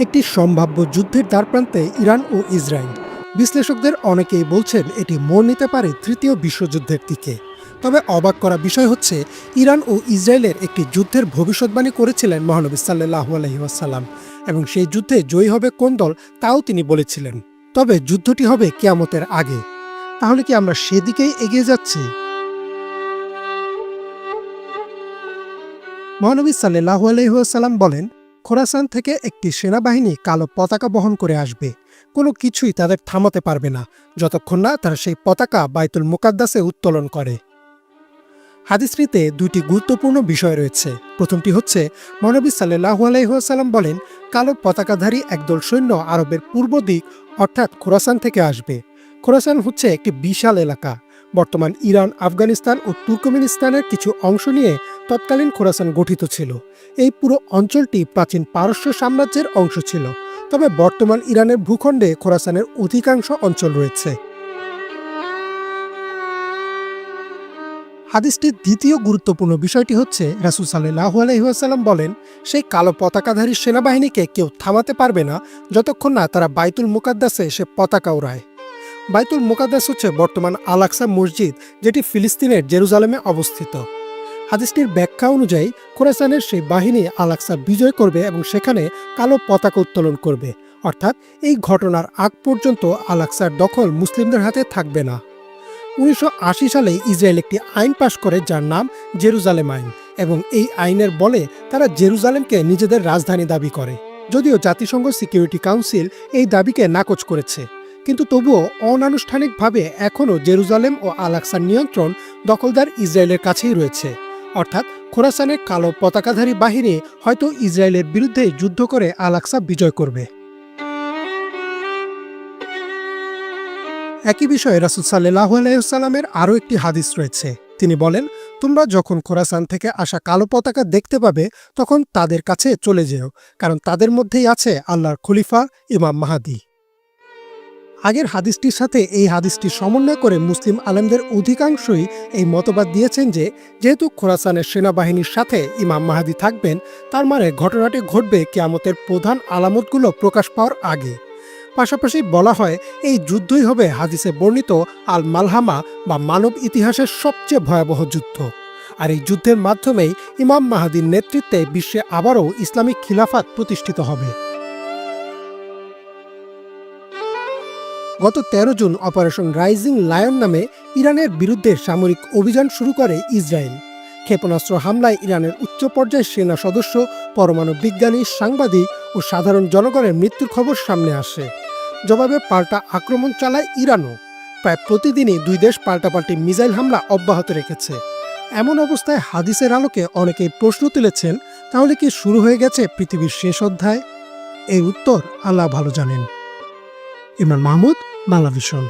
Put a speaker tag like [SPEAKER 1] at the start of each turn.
[SPEAKER 1] একটি সম্ভাব্য যুদ্ধের দ্বারপ্রান্তে ইরান ও ইসরায়েল। বিশ্লেষকদের অনেকেই বলছেন এটি মোড় নিতে পারে তৃতীয় বিশ্বযুদ্ধের দিকে। তবে অবাক করা বিষয় হচ্ছে, ইরান ও ইসরায়েলের একটি যুদ্ধের ভবিষ্যৎবাণী করেছিলেন মহানবী সাল্লাল্লাহু আলাইহি ওয়াসাল্লাম, এবং সেই যুদ্ধে জয়ী হবে কোন দল তাও তিনি বলেছিলেন। তবে যুদ্ধটি হবে কিয়ামতের আগে। তাহলে কি আমরা সেদিকেই এগিয়ে যাচ্ছি? মহানবী সাল্লাল্লাহু আলাইহি ওয়াসাল্লাম বলেন, খোরাসান থেকে একটি সেনাবাহিনী কালো পতাকা বহন করে আসবে। কোনো কিছুই তাদের থামাতে পারবে না যতক্ষণ না তারা সেই পতাকা বাইতুল মুকাদ্দাসে উত্তোলন করে। হাদিসটিতে দুইটি গুরুত্বপূর্ণ বিষয় রয়েছে। প্রথমটি হচ্ছে, মহানবী সাল্লাল্লাহু আলাইহি ওয়াসাল্লাম বলেন, কালো পতাকাধারী একদল সৈন্য আরবের পূর্ব দিক অর্থাৎ খোরাসান থেকে আসবে। খোরাসান হচ্ছে একটি বিশাল এলাকা। বর্তমান ইরান, আফগানিস্তান ও তুর্কমেনিস্তানের কিছু অংশ নিয়ে তৎকালীন খোরাসান গঠিত ছিল। এই পুরো অঞ্চলটি প্রাচীন পারস্য সাম্রাজ্যের অংশ ছিল। তবে বর্তমান ইরানের ভূখণ্ডে খোরাসানের অধিকাংশ অঞ্চল রয়েছে। হাদিসটির দ্বিতীয় গুরুত্বপূর্ণ বিষয়টি হচ্ছে, রাসূল সাল্লাল্লাহু আলাইহি ওয়াসাল্লাম বলেন, সেই কালো পতাকাধারী সেনাবাহিনীকে কেউ থামাতে পারবে না যতক্ষণ না তারা বাইতুল মুকাদ্দাসে সে পতাকা ওড়ায়। বাইতুল মুকাদ্দাস হচ্ছে বর্তমান আল আকসা মসজিদ, যেটি ফিলিস্তিনের জেরুজালেমে অবস্থিত। হাদিসটির ব্যাখ্যা অনুযায়ী খোরাসানের সেই বাহিনী আল আকসা বিজয় করবে এবং সেখানে কালো পতাকা উত্তোলন করবে। অর্থাৎ এই ঘটনার আগ পর্যন্ত আল আকসার দখল মুসলিমদের হাতে থাকবে না। 1980 সালে ইসরায়েল একটি আইন পাশ করে যার নাম জেরুজালেম আইন, এবং এই আইনের বলে তারা জেরুজালেমকে নিজেদের রাজধানী দাবি করে। যদিও জাতিসংঘ সিকিউরিটি কাউন্সিল এই দাবিকে নাকচ করেছে, কিন্তু তবুও অনানুষ্ঠানিকভাবে এখনও জেরুজালেম ও আল আকসার নিয়ন্ত্রণ দখলদার ইসরায়েলের কাছেই রয়েছে। অর্থাৎ খোরাসানের কালো পতাকাধারী বাহিনী হয়তো ইসরায়েলের বিরুদ্ধে যুদ্ধ করে আল আকসা বিজয় করবে। একই বিষয়ে রাসূল সাল্লাল্লাহু আলাইহি ওয়াসাল্লামের আরও একটি হাদিস রয়েছে। তিনি বলেন, তোমরা যখন খোরাসান থেকে আসা কালো পতাকা দেখতে পাবে তখন তাদের কাছে চলে যেও, কারণ তাদের মধ্যেই আছে আল্লাহর খলিফা ইমাম মাহদী। আগের হাদিসটির সাথে এই হাদিসটির সমন্বয় করে মুসলিম আলেমদের অধিকাংশই এই মতবাদ দিয়েছেন যে, যেহেতু খোরাসানের সেনাবাহিনীর সাথে ইমাম মাহদী থাকবেন, তার মানে ঘটনাটি ঘটবে কিয়ামতের প্রধান আলামতগুলো প্রকাশ পাওয়ার আগে। পাশাপাশি বলা হয়, এই যুদ্ধই হবে হাদিসে বর্ণিত আল মালহামা বা মানব ইতিহাসের সবচেয়ে ভয়াবহ যুদ্ধ। আর এই যুদ্ধের মাধ্যমেই ইমাম মাহদীর নেতৃত্বে বিশ্বে আবারও ইসলামিক খিলাফাত প্রতিষ্ঠিত হবে। গত 13 জুন অপারেশন রাইজিং লায়ন নামে ইরানের বিরুদ্ধে সামরিক অভিযান শুরু করে ইসরায়েল। ক্ষেপণাস্ত্র হামলায় ইরানের উচ্চ পর্যায়ের সেনা সদস্য, পরমাণু বিজ্ঞানী, সাংবাদিক ও সাধারণ জনগণের মৃত্যুর খবর সামনে আসে। জবাবে পাল্টা আক্রমণ চালায় ইরানও। প্রায় প্রতিদিনই দুই দেশ পাল্টাপাল্টি মিসাইল হামলা অব্যাহত রেখেছে। এমন অবস্থায় হাদিসের আলোকে অনেকেই প্রশ্ন তুলেছেন, তাহলে কি শুরু হয়ে গেছে পৃথিবীর শেষ অধ্যায়? এর উত্তর আল্লাহ ভালো জানেন। ইমরান মাহমুদ, বাংলা ভিশন।